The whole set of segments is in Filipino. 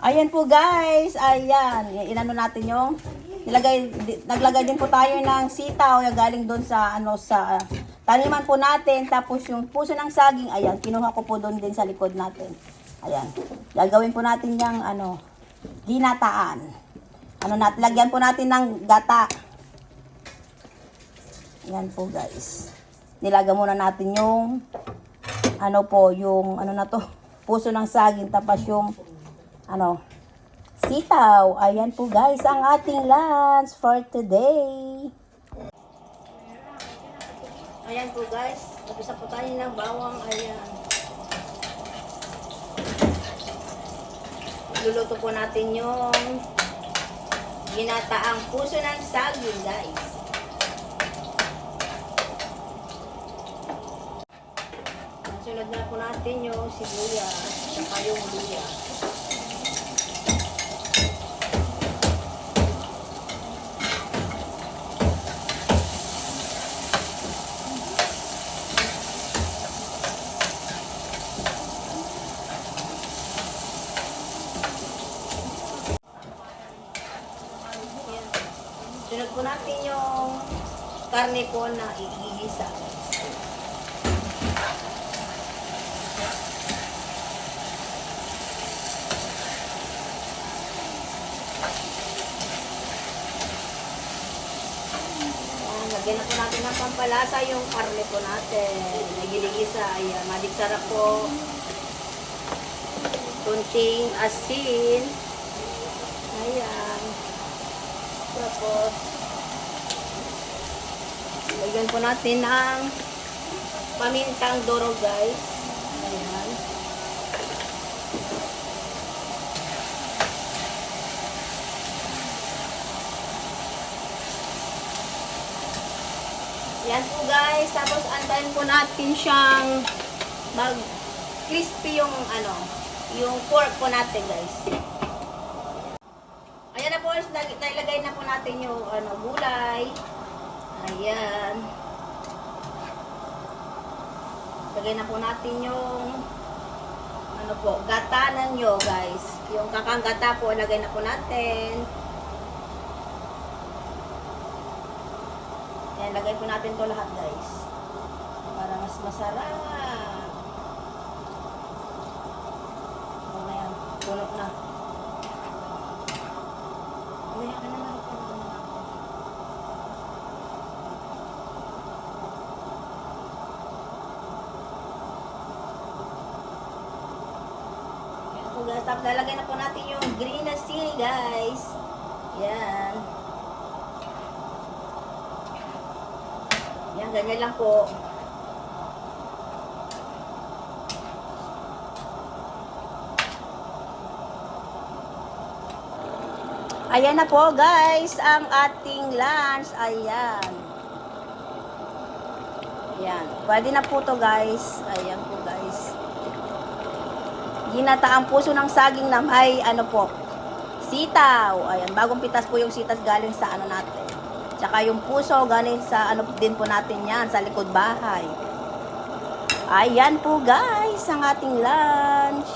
Ayan po guys, ayan. Inano natin yung naglagay din po tayo ng sitaw yung galing doon sa sa taniman po natin. Tapos yung puso ng saging, ayan, kinuha ko po doon din sa likod natin. Ayan. Gagawin po natin yung ginataan. Lagyan po natin ng gata. Ayan po guys. Nilaga muna natin yung puso ng saging, tapos yung sitaw. Ayan po guys ang ating lunch for today. Ayan po guys, nagisa po tayo ng bawang. Ayan, luluto po natin yung ginataang puso ng saging guys. Sunod na po natin yung sibuyas at yung luya. Sunod po natin yung karne po na igigisa. Lagyan na po natin ng pampalasa yung karne po natin. Nagiligisa. Ayan, madiksara po. Kunting asin. Ayan. Tapos, lagyan po natin ng pamintang doro guys. Ayan. Yan po guys, tapos antayin po natin siyang mag-crispy yung yung pork po natin guys. Ayan na po, nilagay na po natin yung gulay. Ayan. Lagay na po natin yung gata ng nyo guys. Yung kakang gata po, lagay na po natin. Ayan, lagay po natin to lahat guys. Para mas masarap. Ayan, puno na. Ayan, ka naman. Ayan po guys, tapos lalagay na po natin yung green na sili guys. Ayan. Yan, ganyan lang po. Ayan na po guys, ang ating lunch. Ayan. Ayan. Pwede na po to guys. Ayan po guys. Ginataang puso ng saging na may sitaw. Ayan, bagong pitas po yung sitas galing sa natin. Tsaka yung puso, galing sa din po natin yan, sa likod bahay. Ayan po guys, ang ating lunch.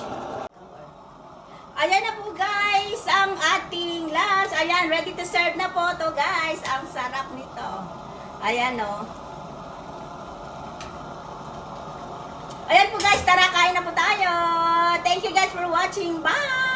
Ayan na po guys, ang ating lunch. Ayan, ready to serve na po to guys. Ang sarap nito. Ayan o. Ayan po guys, tara kain na po tayo. Thank you guys for watching. Bye!